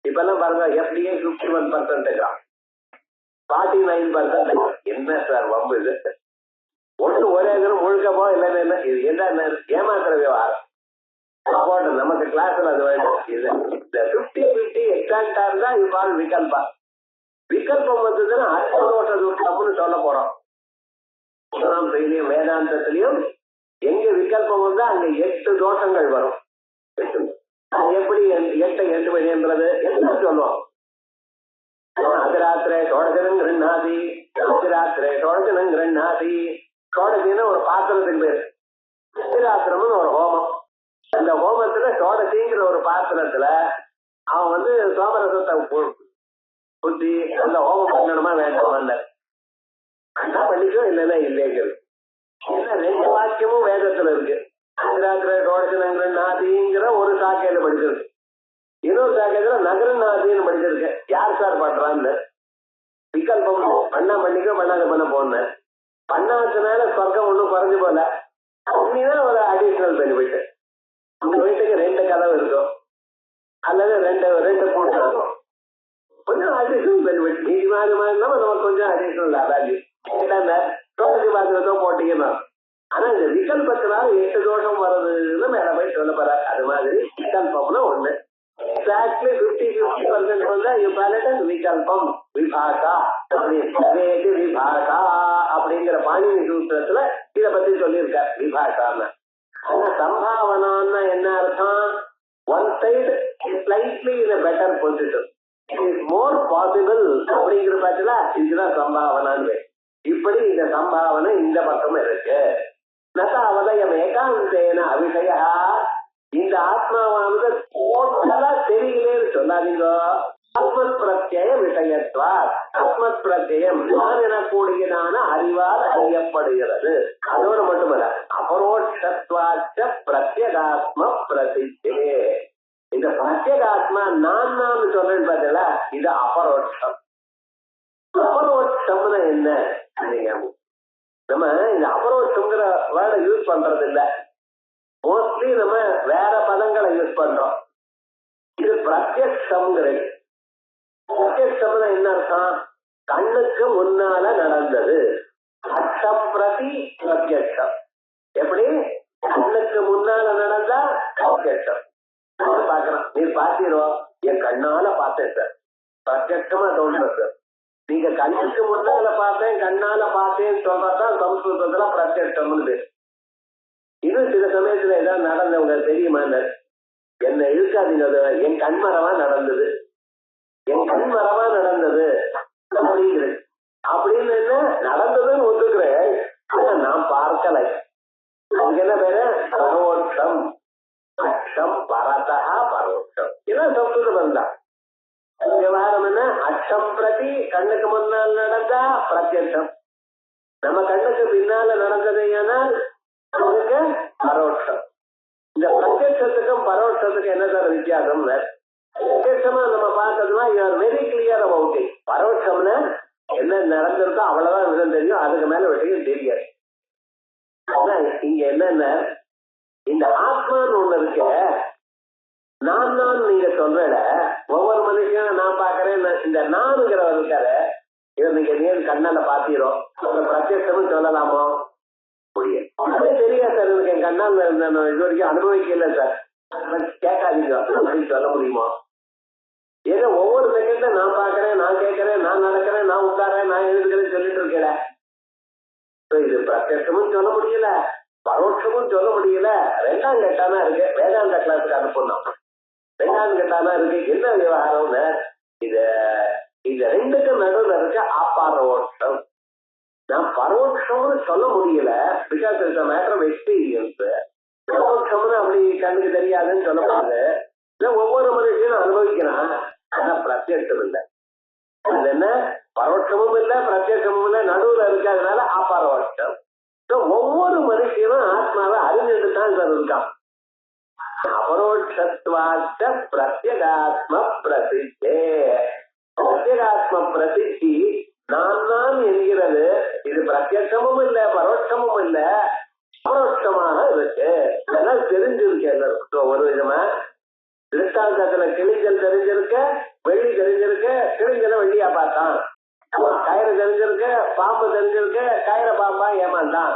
இப்ப எல்லாம் பாருங்க, எஃப்டிஏ 51%, 49%. என்ன சார் வம்பு இது? ஒன்று ஒரே முழுக்க போ இல்லைன்னு என்ன? இது என்ன ஏமாத்துற விவகாரம்? நமக்கு கிளாஸ்ல அது வேணும். இது 50-50 எக்ஸாக்டா இருந்தா யூ கால் விகல்பா. விகல்பம் வந்ததுன்னா அர்த்ததோஷ துக்கம்னு சொல்ல போறோம். வேதாந்தத்திலையும் எங்க விகல்பம் வந்தா அங்க 8 தோஷங்கள் வரும். எப்படி 8 8 வழின்றது என்ன சொல்லுவோம்? அதிராத்திரே சோடஜனம் கிருண்ணாதி, அதிராத்திரே சோடஜனம் கிருண்ணாதி. சோடஜின்னா ஒரு பாத்திரத்துக்கு பேரு. அதிராத்திரம்னு ஒரு ஹோமம். அந்த ஹோமத்துல சோடசிங்கிற ஒரு பாத்திரத்துல அவன் சோமரசத்தை புத்தி அந்த ஹோமம் பண்ணணுமா வேண்டாமா பண்ணிக்கோ இல்லைன்னா இல்லைங்கிறது. ஏன்னா 2 வாக்கியமும் வேதத்துல இருக்கு. அதிராத்திரே சோடஜனம் நாதிங்கிற ஒரு சாக்கையில படிச்சிருக்கு, இன்னொரு சாக்கையில நகரநாதின்னு படிச்சிருக்கு. யார் சார் பண்றான்னு விகல்பம். பண்ணா பண்ணிக்கோ, பண்ணாத பண்ண போன பண்ணாதனால சொர்க்கம் ஒண்ணும் குறைஞ்சு போல. அப்படின்னா ஒரு அடிஷனல் பெனிஃபிட். உங்க வீட்டுக்கு 2 கதவு இருக்கும் அல்லது 2 பூட்டு இருக்கும். கொஞ்சம் அடிஷனல் பெனிஃபிட். நீதி மாதிரி நமக்கு கொஞ்சம் அடிஷனல் வேல்யூ. பாத்திரத்தோ போட்டீங்கன்னா. ஆனா இந்த விகல்பத்தினால 8 தோஷம் வருதுன்னு மேல போய் சொல்ல போறாரு. அது மாதிரி விகல்பம்னா ஒண்ணு. எக்ஸாக்ட்லி 50-50% வந்தா யூ கால் இட் அஸ் விகல்பம். விபாகா விபாகா அப்படிங்கிற பாணினி சூத்திரத்துல இத பத்தி சொல்லியிருக்காரு விபாகான்னு. ஆனா சம்பாவனான்னா என்ன அர்த்தம்? One side slightly in a better position, it is more possible அப்படிங்கிற பட்சத்துல இதுதான் சம்பாவனான்னு. இப்படி இந்த சம்பாவனை இந்த பக்கம் இருக்கு. நதாவதயம் ஏகாந்தேன அபிஷய. இந்த ஆத்மாவானது டோட்டலா தெரியலேன்னு சொல்லாதீங்க. ஆத்மத் பிரத்யய விஷயத்வா. ஆத்மத் பிரத்யம் நான் எனக்கூடியதான அறிவால் அறியப்படுகிறது. அதோடு மட்டுமல்ல, அபரோட்ச அபரோட்சத்வாச்ச பிரத்யகாத்ம பிரசித்தே. இந்த பிரத்யகாத்மா நான் சொல்றேன் பார்த்தீங்களா, இது அபரோட்சம். அபரோட்சம்னு என்ன? நம்ம இந்த அபரோட்சம்ங்கிற வேர்டை யூஸ் பண்றது இல்ல, மோஸ்ட்லி நம்ம வேற பதங்களை யூஸ் பண்றோம். இது பிரத்யக்ஷம்ங்கிறது. பிரத்யக்ஷம்னா என்ன அர்த்தம்? கண்ணுக்கு முன்னால நடந்தது. அஷ்டப்பிரதி பிரத்யக்ஷம். எப்படி? கண்ணுக்கு முன்னால நடந்தா பிரத்யக்ஷம். பாக்கலாம், நீ பாத்தீரோ, என் கண்ணால பார்த்தேன் சார், பிரத்யக்ஷமா தோன்றது சார். நீங்க கண்ணுக்கு முன்னால பார்த்தேன், கண்ணால பார்த்தேன்னு சொல்றதான் சம்ஸ்கிருதத்துல பிரத்யக்ஷம்னு பேரு. இன்னும் சில சமயத்துல ஏதாவது நடந்தவங்க தெரியுமா? என்ன இருக்காதீங்க, என் கண்மரமா நடந்தது, என் கண்மரமா நடந்தது அப்படிங்கிறது. அப்படின்னு என்ன நடந்ததுன்னு ஒத்துக்கிறேன், ஆனா நான் பார்க்கலை. அதுக்கு என்ன பேரு? பரோட்சம். அட்சம் பரதா பரோட்சம். இதான் சம்ஸ்கிருதம் தான். விவகாரம் என்ன? அட்சம் பிரதி கண்ணுக்கு முன்னால் நடந்தா பிரத்யட்சம், நம்ம கண்ணுக்கு பின்னால நடந்தது ஏனால் அதுக்கு பரோட்சம். இந்த பிரத்யட்சத்துக்கும் பரோட்சத்துக்கும் என்ன சார் வித்தியாசம்? பிரத்யட்சமா நம்ம பார்த்ததுன்னா வெரி கிளியர் அபவுட் இட். பரோட்சம்னா என்ன நடந்திருக்கோ அவ்வளவுதான் விஷயம் தெரியும், அதுக்கு மேல விஷயம் தெரியாது. ஆனா இங்க என்னென்ன, இந்த ஆத்மான்னு ஒண்ணு இருக்க, நான் நீங்க சொல்ற ஒவ்வொரு மனுஷனும் நான் பாக்குறேன், இந்த நானுங்கிறவர் இருக்காரு, இதை நீங்க நேர் கண்ணால பாத்தீரோ, பிரத்யட்சம்னு சொல்லலாமோ? முடியாது, தெரியாது சார், எனக்கு என் கண்ணால் இது வரைக்கும் அனுபவிக்கல சார், கேட்காதீங்க அப்படின்னு சொல்ல முடியுமா? ஏன்னா ஒவ்வொரு செகண்ட்ல நான் பாக்குறேன், நான் கேட்கறேன், நான் நடக்கிறேன், நான் உட்காரேன், நான் எழுதுகிறேன்னு சொல்லிட்டு இருக்கேன். இது பிரத்யட்சமும் சொல்ல முடியல, பரோட்சமும் சொல்ல முடியல, ரெண்டாம் கட்டானா இருக்கு. வேதாந்த கிளாஸுக்கு அனுப்பணும், ரெண்டாம் கட்டானா இருக்கு. என்ன விவகாரம்னு இது ரெண்டுக்கும் நடுவில் இருக்க அபரோட்சம். நான் பரோட்சம்னு சொல்ல முடியல, because it's a matter of experience. பரோட்சம்னு அப்படி கண்ணுக்கு தெரியாதுன்னு சொல்லக்கூடாது. ஒவ்வொரு மனுஷனும் அனுபவிக்கிறான், ஆனா பிரத்யட்சம் இல்லை. அது என்ன? பரோட்சமும் இல்லை, பிரத்யட்சமும் இல்லை, நடுவுல இருக்காதனால அபரோட்சம். ஒவ்வொரு மனுஷனும் ஆத்மாவை அறிஞ்சிட்டு தான் சார் இருக்கான். அபரோட்சத்வாச்ச பிரத்யகாத்ம பிரசித்தே. பிரத்யகாத்ம பிரசித்தி நான் என்கிறது, இது பிரத்யட்சமும் இல்லை, பரோட்சமும் இல்லை, அபரோட்சமாக இருக்கு. இதெல்லாம் தெரிஞ்சிருக்கேன். ஒரு விதமா திருஷ்டாந்தத்துல கிளிஞ்சல் தெரிஞ்சிருக்க, வெள்ளி தெரிஞ்சிருக்க, கிளிஞ்சல வெள்ளியா பார்த்தான். கயிறு தெரிஞ்சிருக்க, பாம்பு தெரிஞ்சிருக்க, கயிற பாம்பா ஏமாந்தான்.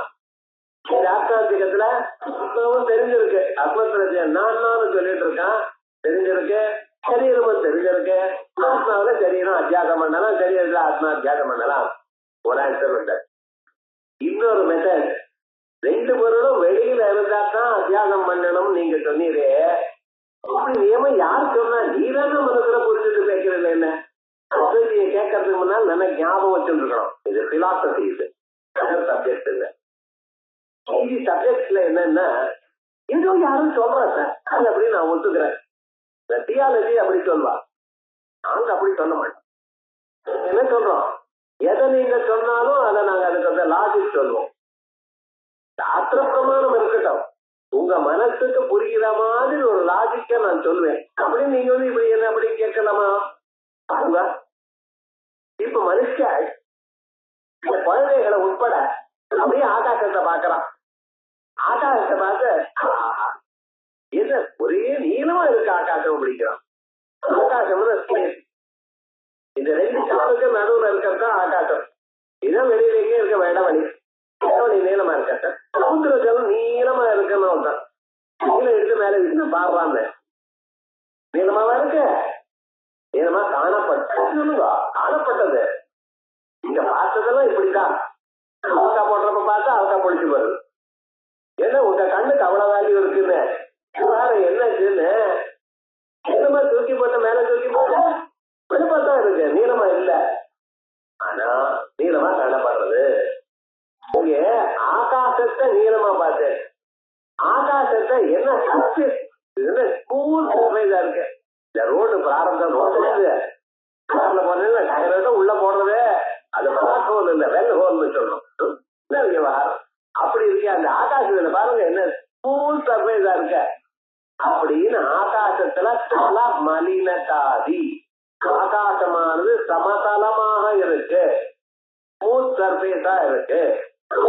ஆத்மாந்திகத்துல ஆத்மாவும் தெரிஞ்சிருக்கு, ஆத்மத்துல நான் சொல்லிட்டு இருக்கான், தெரிஞ்சிருக்கு. சரீரமும் தெரிஞ்சிருக்கு, ஆத்மாவில சரீரம் அத்தியாகம் பண்ணலாம், சரீரத்துல ஆத்மா அத்தியாகம் பண்ணலாம். ஒரு ஆன்சர் உண்டு. இன்னொரு மெத்தட், ரெண்டு பொருளும் வெளியில இருந்தா தான் அத்தியாகம் பண்ணணும் நீங்க சொன்னீரே, அப்படி நியமம் யார் சொன்னா? நீதான மனசுல புரிஞ்சுட்டு பேசுறது. என்ன நீங்க கேட்கறதுக்கு முன்னால் நல்லா ஞாபகம் வச்சுட்டு இருக்கணும், இது பிலாசபி, இது சப்ஜெக்ட் இல்ல. இது சப்ஜெக்ட்ல என்னன்னா ஏதோ யாரும் சொல்றா சார், அது அப்படின்னு நான் ஒத்துக்கிறேன். இந்த தியாலஜி அப்படி சொல்வா, நாங்க அப்படி சொல்ல மாட்டோம். என்ன சொல்றோம்? எதை நீங்க சொன்னாலும் அதை நாங்க அதுக்கு வந்து லாஜிக் சொல்லுவோம். சாஸ்திர பிரமாணம் இருக்கட்டும், உங்க மனசுக்கு புரிகிற மாதிரி ஒரு லாஜிக்க நான் சொல்லுவேன். அப்படின்னு நீங்க வந்து இப்படி என்ன அப்படி கேட்கலாமா? பாருங்க, இப்ப மனுஷன் குழந்தைகளை உட்பட அப்படியே ஆகாசத்தை பாக்குறான். ஆகாசத்தை பார்த்து என்ன ஒரே நீளமா இருக்கு ஆகாசம் பிடிக்கிறான். ஆகாசம் இந்த ரெண்டு காலுக்கு நடுவுல இருக்கிறது ஆகாசம். இதான் வெளியிலேயே இருக்க வேடவழி, இடவழி நீளமா இருக்க, சமுத்திர ஜலம் நீளமா இருக்குன்னு தான் நீளம் எடுத்து மேல வீட்டு பாடுறான்னு. நீளமாவா இருக்கு? நீளமா காணப்பட்டது. இங்க பார்த்ததெல்லாம் இப்படிதான். அவக்கா போடுறப்ப பார்த்தா அவக்கா பொழிச்சு போறது. ஏன்னா உங்க கண்ணுக்கு அவ்வளவு வேல்யூ இருக்குன்னு வேற என்னச்சுன்னு நீளமா தூக்கி போட்ட மேல தூக்கி போட்ட வெளிப்பாத்தான் இருக்கு, நீளமா இல்ல. ஆனா நீளமா காணப்படுறது. இங்க ஆகாசத்தை நீளமா பார்த்து, ஆகாசத்தை என்ன ஸ்கூல் சர்வைஸா இருக்கு. இந்த ரோடு பிராரம்பம் ரோடு கார்ல போனீங்கன்னா டயரோட உள்ள போடுறது, அது பிளாக் ஹோல் இல்ல, வெல் ஹோல்னு சொல்லணும். விவகாரம் அப்படி இருக்கு. அந்த ஆகாசத்துல பாருங்க என்ன சர்ஃபேஸா இருக்க அப்படின்னு ஆகாசத்துல தல மலினதாதி, ஆகாசமானது சமதளமாக இருக்கு, ஸ்மூத் சர்ஃபேஸா இருக்கு,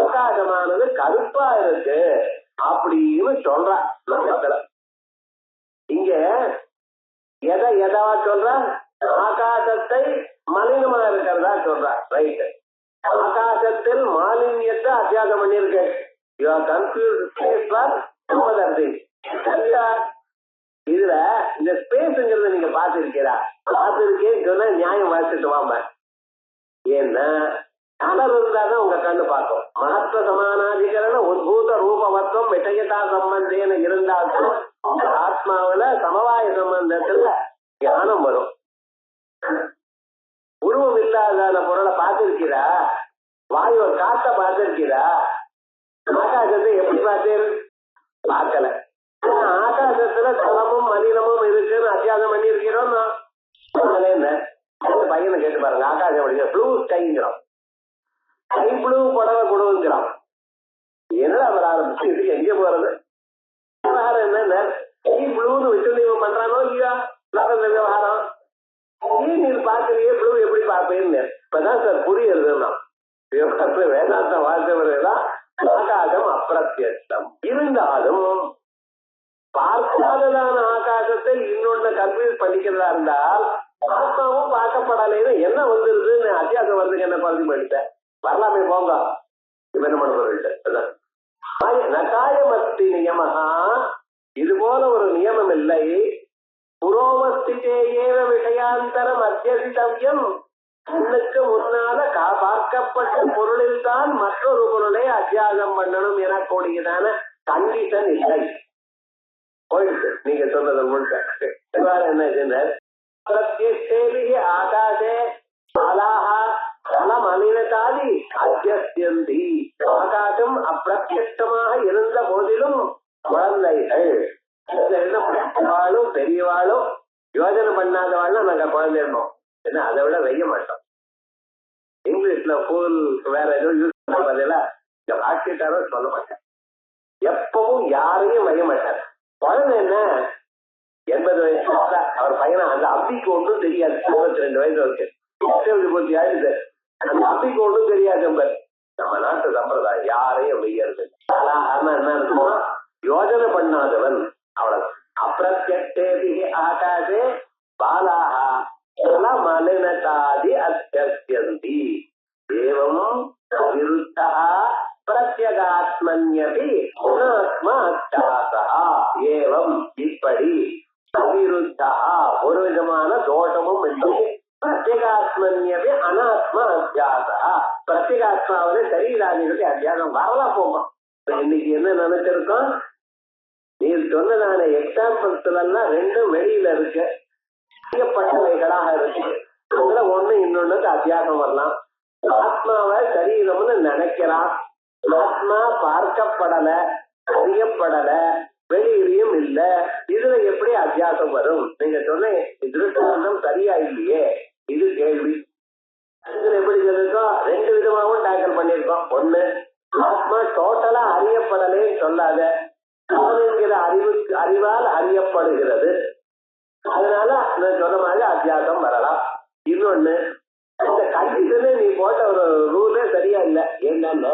ஆகாசமானது கருப்பா இருக்கு அப்படின்னு சொல்ற. இங்க எதா சொல்ற? ஆகாசத்தை மலினமா இருக்கிறதா சொல்ற. ரைட். ஆகாசத்தில் மாலின்யத்தை அத்தியாசம் பண்ணிருக்க. You are confused. இதுல இந்த ஸ்பேஸ்ங்கிறத நீங்க பாத்துருக்கீரா? பாத்துருக்கேன்னு சொன்னா நியாயம் வாசிட்டு வாம. ஏன்னா கலர் இருந்தாதான் உங்க கண்ணு பார்க்கும். மகத்துவ சமானாதிகரண உத்பூத ரூபவத்துவம் விஷயத்தா சம்பந்தேன இருந்தாலும் ஆத்மாவில சமவாய சம்பந்தத்துல ஞானம் வரும். உருவம் இல்லாத பொருளை பார்த்திருக்கிறா? வாயு காத்த பார்த்திருக்கிறா? ஆகாசத்தை எப்படி பார்த்தேன்? பார்க்கல. ஆகாசத்துல தளமும் மலினமும் இருக்குன்னு அத்தியாசம் பண்ணிருக்கிறோம். என்ன பையனை கேட்டு பாருங்க, ஆகாசம் அப்படிங்கிற ப்ளூ ஸ்கைங்கிறோம், ஸ்கை ப்ளூ புடவை கொடுங்கிறோம். என்னடா அவர் ஆரம்பிச்சு இதுக்கு எங்க போறது? விவகாரம் என்ன? ஸ்கை ப்ளூன்னு வச்சு பண்றானோ இல்லையா இந்த விவகாரம்? நீர் பார்க்கலையே ப்ளூ எப்படி பார்ப்பேன்னு இப்பதான் சார் புரியுதுன்னா வேதாந்த வாழ்க்கை. ஆகாசம் அப்பிரத்யட்சம் இருந்தாலும் பார்க்காததான ஆகாசத்தை இன்னொன்னு கன்ஃபியூஸ் பண்ணிக்கிறதா இருந்தால் ஆத்மாவும் பார்க்கப்படலைன்னு என்ன வந்துருதுன்னு அத்தியாசம் வருதுக்கு என்ன குழந்தை போயிட்டேன். வரலாமே போங்க. இப்ப என்ன பண்ண போயிட்டு நகாயமஸ்தி நியமஹா, இது போல ஒரு நியமம் இல்லை. புரோவஸ்திதேயேவ விஷயாந்தரம் அத்தியசித்தவ்யம், கண்ணுக்கு முன்னால பார்க்கப்பட்ட பொருளில் தான் மற்றொரு பொருளை அத்தியாசம் பண்ணணும் எனக்கூடியதான கண்டிஷன் இல்லை. போயிடுச்சு நீங்க சொன்னது முழுக்க. என்ன ஆகாசே மலினதாதி அத்தியந்தி, ஆகாசம் அப்பிரத்யட்சமாக இருந்த போதிலும் குழந்தைகள் பெரியவாளும் யோஜனை பண்ணாதவாளும் நாங்க குழந்தைனோம். ஏன்னா அதை விட வெய்ய மாட்டோம். இங்கிலீஷ்ல ஃபுல் வேற எதுவும் யூஸ் பண்ண பதிலா இந்த வாக்கியக்காரோ சொல்ல மாட்டேன். எப்பவும் யாரையும் வைய மாட்டார். குழந்தை என்ன 80 வயசு அவர் பையனா, அந்த அப்பிக்கு ஒன்றும் தெரியாது. 22 வயசு இருக்கு, பூர்த்தி ஆயிடுது. அந்த அப்பிக்கு ஒன்றும் தெரியாது. நம்ம நாட்டு சம்பிரதாயம் யாரையும் வெய்யறது. என்ன இருக்குமா? யோஜனை பண்ணாதவன் அவ்வளவு. அப்பிரத்யக்ஷேபி ஆகாசே பாலாஹா மலினதாதி அத்தியந்தி ஏவம் விருத்தா பிரத்யகாத்மன்யபி அனாத்மாச்சாசா. ஏவம் இப்படி அவிருத்தா ஒரு விதமான தோஷமும் இல்லை. பிரத்யகாத்மன்யபி அனாத்மா அத்தியாசா, பிரத்யேகாத்மாவில சரீராதிகளுக்கு அத்தியாசம் வரலாம் போகும். இன்னைக்கு என்ன நினைச்சிருக்கோம்? நீ சொன்னதான எக்ஸாம்பிள்ஸ்ல எல்லாம் ரெண்டும் வெளியில இருக்கு, செய்யப்பட்டவைகளாக இருக்கு. அதுல ஒண்ணு இன்னொன்னுக்கு அத்தியாசம் வரலாம். ஆத்மாவை சரீரம்னு நினைக்கிறான். ஆத்மா பார்க்கப்படல, அறியப்படல, வெளியிலையும் இல்ல. இதுல எப்படி அத்தியாசம் வரும்? நீங்க சொன்ன திருஷ்டாந்தம் சரியா இல்லையே, இது கேள்வி. இதுல எப்படி சொல்லிருக்கோம்? ரெண்டு விதமாவும் டேக்கிள் பண்ணிருக்கோம். ஒண்ணு, ஆத்மா டோட்டலா அறியப்படலேன்னு சொல்லாத, அறிவால் அறியப்படுகிறது, அதனால நான் சொன்ன மாதிரி அத்தியாசம் வரலாம். இன்னொன்னு, இந்த கண்டிஷனே நீ போட்ட ஒரு ரூலே சரியா இல்ல. என்னன்னு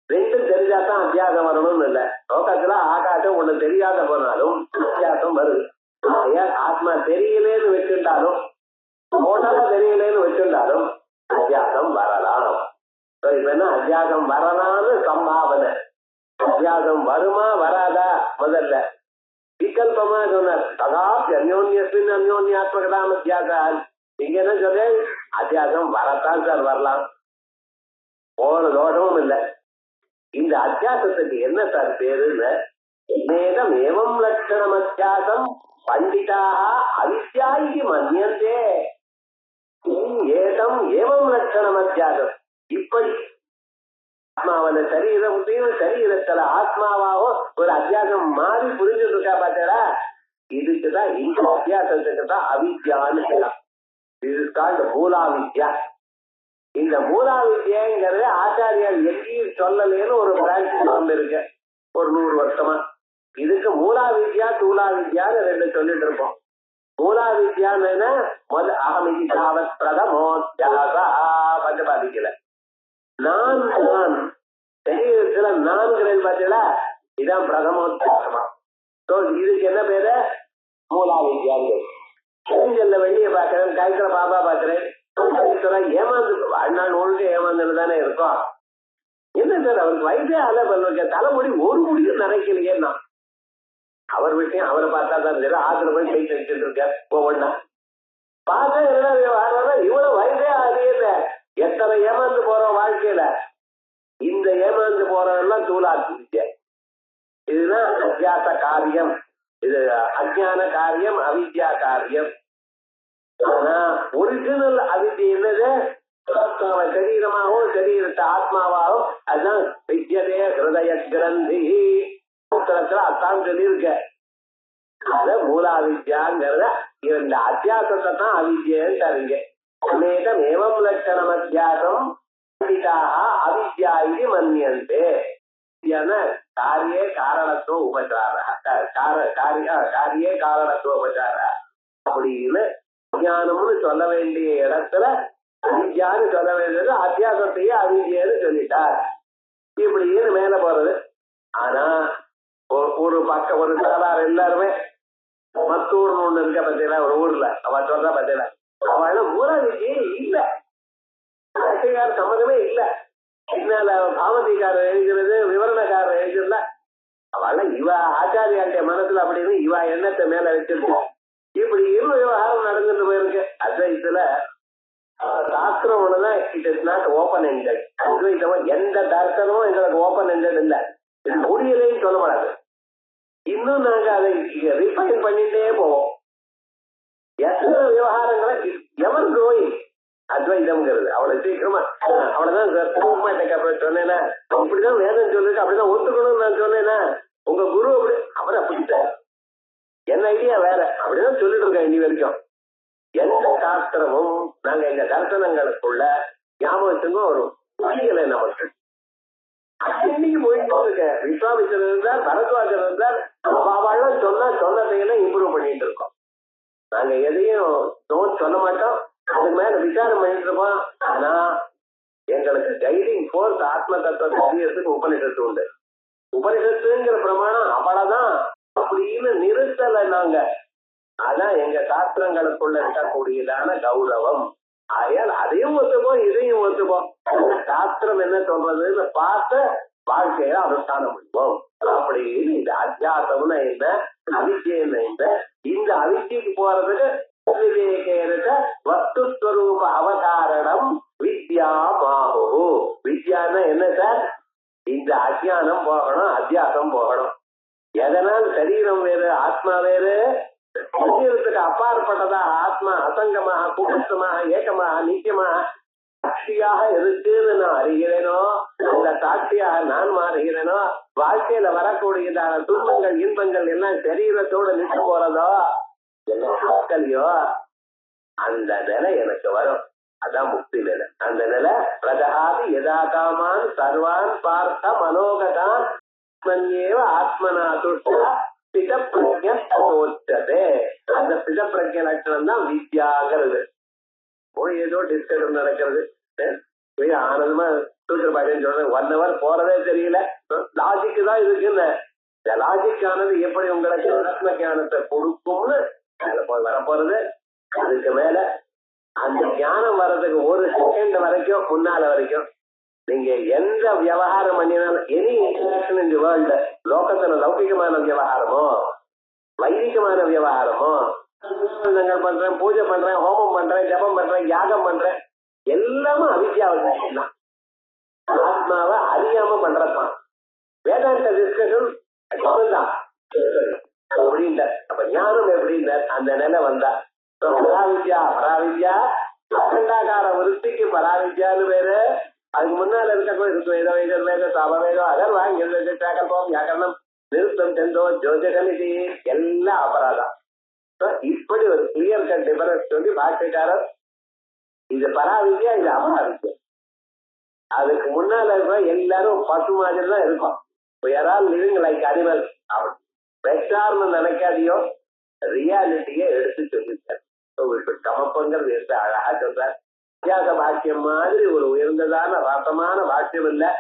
ரெண்டும் தெரிஞ்சாதான் அத்தியாசம் வரணும்னு இல்ல. லோகத்துல ஆகாசம் ஒண்ணு தெரியாத போனாலும் அத்தியாசம் வருது. ஆத்மா தெரியலேன்னு வச்சிருந்தாலும், டோட்டலா தெரியலேன்னு வச்சிருந்தாலும் அத்தியாசம் வரலாம். இப்ப என்ன அத்தியாசம் வரலாம்னு சம்பாவனை. அத்தியாசம் வருமா வராதா முதல்ல விகல்பமா சொன்னார். ததாபி அந்யோன்யஸ்மின் அந்யோன்யாத்மகதாம் அத்தியாசம். நீங்க என்ன சொல்ல? அத்தியாசம் வரத்தான் சார் வரலாம், போன தோஷமும் இல்லை. இந்த அத்தியாசத்துக்கு என்ன சார் பேருன்னு, மேகம் ஏவம் லட்சணம் அத்தியாசம் பண்டிதாக அவித்யாயி மன்யந்தே. ஏதம் ஏவம் லட்சணம் அத்தியாசம். இப்படி ஆத்மாவில சரீரத்தையும் சரீரத்துல ஆத்மாவாவோ ஒரு அத்தியாசம் மாறி புரிஞ்சுட்டு இருக்கா பார்த்தா. இதுக்குதான் இந்த அத்தியாசத்துக்கு தான் அவித்யான்னு சொல்லலாம். இது கால்டு மூலாவித்யா. இந்த மூலாவித்யாங்கிறது ஆச்சாரியால் எங்கேயும் சொல்லலேன்னு ஒரு பிரான்ச் இருக்கு ஒரு 100 வருஷமா. இதுக்கு மூலா வித்யா தூலா வித்யான்னு ரெண்டு சொல்லிட்டு இருப்போம். மூலா வித்யான்னு அகமிதி தாவத் பிரதமோத்யாசா பஞ்சபாதிக்கல. நான் சரீரத்துல நான்கிறேன் பார்த்தீங்களா, இதான் பிரதமோத்யாசமா. இதுக்கு என்ன பேரு? மூலா வித்யான்னு. செஞ்சல்ல வெளியே பாக்குறேன், கைக்கிற பாப்பா பாக்குறேன், ஏமாந்து வாழ்நாள் ஒழுங்கு ஏமாந்துன்னு தானே இருக்கும். என்ன சார் அவருக்கு வயசே ஆல தலைமுடி ஒரு முடியும் நினைக்கலையேன்னா, அவர் விஷயம் அவரை பார்த்தா தான் தெரியும். ஆத்துல போய் கை தச்சுட்டு இருக்க ஒவ்வொன்னா பார்த்தா என்ன விவகாரம், இவ்வளவு வயசே ஆகலையே. எத்தனை ஏமாந்து போறோம் வாழ்க்கையில. இந்த ஏமாந்து போறதெல்லாம் தூளாச்சு. இதுதான் அத்தியாச காரியம். இது அஜ்ஞான காரியம், அவித்யா காரியம். ஆனா ஒரிஜினல் அவித்யா என்னது? சரீரமாகவும் சரீரத்தை ஆத்மாவாகவும் அதுதான் வித்யதே ஹிருதய கிரந்தி. அத்தான் சொல்லியிருக்க. அத மூல அவித்யாங்கிறத இந்த அத்தியாசத்தை தான் அவித்யன்ட்டாருங்க. அநேகம் ஏவம் லட்சணம் அத்தியாசம் அவித்யா இது மன்னியந்தே. காரியே காரணத்துவ உபச்சார, காரியே காரணத்துவ உபச்சார அப்படின்னு ஞானம்னு சொல்ல வேண்டிய இடத்துல அவித்யான்னு சொல்ல வேண்டியது அத்தியாசத்தையே அவித்யன்னு சொல்லிட்டார். இப்படின்னு மேல போறது. ஆனா ஒரு பக்கம் ஒரு சாதார எல்லாருமே மத்தூர்னு ஒண்ணு இருக்க பத்தியா, ஒரு ஊர்ல அவன் சொல்ற பத்தியா, அவள மூல வித்தியே இல்ல, ஆட்சிக்கார சம்மதமே இல்ல. பின்னால பாவதிக்காரர் எழுதுறது, விவரணக்காரர் எழுதுல, அவள இவ ஆச்சாரியாண்டிய மனசுல அப்படின்னு இவ எண்ணத்தை மேல வச்சிருக்கோம். இப்படி இரு விவகாரம் நடந்துட்டு போயிருக்கு. அத்வைத்துல சாஸ்திரம் ஒண்ணுதான், it is not open ended. அத்வைத்தம் எந்த தர்சனமும் எங்களுக்கு ஓபன் எண்டட் இல்ல, முடியலைன்னு சொல்லப்படாது. இன்னும் நாங்க அதை ரிஃபைன் பண்ணிட்டே போவோம். எத்தனை விவகாரங்களை எவர் க்ரோயிங் அத்வைதம்ங்கிறது அவ்வளவு சீக்கிரமா அவ்வளவுதான் சொன்னேன்னா, இப்படிதான் வேதம் சொல்லிருக்கு, அப்படிதான் ஒத்துக்கணும்னு நான் சொன்னேன்னா, உங்க குரு அப்படி அவர் அப்படித்தார், என்ன ஐடியா வேற, அப்படிதான் சொல்லிட்டு இருக்கேன் இனி வரைக்கும். எந்த சாஸ்திரமும் நாங்க எங்க தர்சனங்களுக்குள்ள ஞாபகத்துக்கு வரும் புரியலை நமக்கு. இன்னைக்கு போயிட்டு இருக்க விஸ்வாமித்திரர் இருந்தார், பரத்வாஜர் இருந்தார், அவெல்லாம் சொன்னதையெல்லாம் இம்ப்ரூவ் பண்ணிட்டு இருக்கோம். நாங்க எதையும் நோட் சொல்ல மாட்டோம், அதுக்கு மேல விசாரம் பண்ணிட்டு இருப்போம். ஆனா எங்களுக்கு கைடிங் ஃபோர்ஸ் ஆத்ம தத்துவத்தை அறியறதுக்கு உபனிஷத்து உண்டு. உபனிஷத்துங்கிற பிரமாணம் அவ்வளவுதான் அப்படின்னு நிறுத்தலை நாங்க. அதான் எங்க சாஸ்திரங்களுக்குள்ள இருக்கக்கூடியதான கௌரவம். ஆயால் அதையும் ஒத்துப்போம், இதையும் ஒத்துப்போம். சாஸ்திரம் என்ன சொல்றதுன்னு பார்த்து வாழ்க்கையில அனுஷ்டானம் பண்ணுவோம் அப்படின்னு. இந்த அத்தியாசம்னா என்ன, அவித்யன்னா என்ன, இந்த அவித்யக்கு போறதுக்கு வஸ்துஸ்வரூப அவதாரணம் வித்யா மாஹு. வித்யான்னா என்ன சார்? இந்த அஜ்ஞானம் போகணும், அத்தியாசம் போகணும். எதனால் சரீரம் வேறு ஆத்மா வேறு, சரீரத்துக்கு அப்பாற்பட்டதாக ஆத்மா அசங்கமாக கூட்டமாக ஏகமாக நித்தியமாக சாட்சியாக இருக்குன்னு நான் அறிகிறேனோ, அந்த சாட்சியாக நான் மாறுகிறேனோ, வாழ்க்கையில வரக்கூடியதான துன்பங்கள் இன்பங்கள் எல்லாம் சரீரத்தோடு நின்று போறதோ மக்களையோ, அந்த நிலை எனக்கு வரும். அதான் முக்தி நிலை. அந்த நிலை பிரஜாதி யதாகாமான் சர்வான் பார்த்த மனோகதான் ஆத்மனா துஷ்டா பித பிரஜோச்சதே. அந்த பித பிரஜ லட்சணம் தான் வித்யாங்கிறது. ஏதோ டிஸ்கஷன் நடக்கிறது, ஆனந்தமா சூத்திரபாடின்னு சொல்றேன். 1 hour போறதே தெரியல. லாஜிக்கு தான் இருக்குன்னு. இந்த லாஜிக்கானது எப்படி உங்களுக்கு ரத்ன ஞானத்தை கொடுக்கும்னு மேல போய் வரப்போறது. அதுக்கு மேல அந்த ஞானம் வர்றதுக்கு 1 செகண்ட் வரைக்கும் முன்னால வரைக்கும் நீங்க எந்த விவகாரம் பண்ணினாலும், any interaction in the world, லோகத்துல லௌகிகமான விவகாரமோ வைதிகமான விவகாரமோ, பண்றேன், பூஜை பண்றேன், ஹோமம் பண்றேன், ஜபம் பண்றேன், யாகம் பண்றேன், எல்லாமே அவித்யாவசியம் தான். ஆத்மாவை அறியாம பண்றதுதான். வேதாந்த டிஸ்கஷன் தான் அப்படின்ற. அப்ப ஞானம் எப்படின்ற அந்த நிலை வந்தா பராவித்யா. பராவித்யா அகண்டாகார விருத்திக்கு பராவித்யான்னு பேரு. அதுக்கு முன்னால இருக்க வேத வேத வேத சாபவேதம் அதர்வாங்க கல்பம் வியாக்கரணம் நிறுத்தம் செந்தோ ஜோதிடமிதி எல்லாம் அபராதம். இப்படி ஒரு கிளியர் கட் டிஃபரன்ஸ் சொல்லி பாட்டுக்காரர் இது பராவித்யா, இது அபராவித்யா. அதுக்கு முன்னால இருக்க எல்லாரும் பசு மாதிரி தான் இருக்கும். Living like animal. வெக்டார்னு நினைக்காதியோ, ரியாலிட்டியை எடுத்து சொல்லிட்டார். கமப்பங்கிறது எடுத்து அழகா சொல்றார். வித்தியாச பாக்கியம் மாதிரி ஒரு உயர்ந்ததான ரசமான பாக்கியம் இல்ல.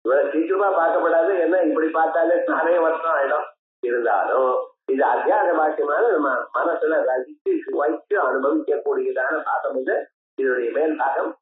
இவ்வளவு சீக்கிரமா பார்க்கப்படாது. என்ன இப்படி பார்த்தாலே நிறைய வருஷம் ஆயிடும். இருந்தாலும் இது அத்தியாச பாக்கியமான நம்ம மனசுல ரசித்து வைத்து அனுபவிக்க கூடியதான பாகம் இது. இதனுடைய மேல் பாகம்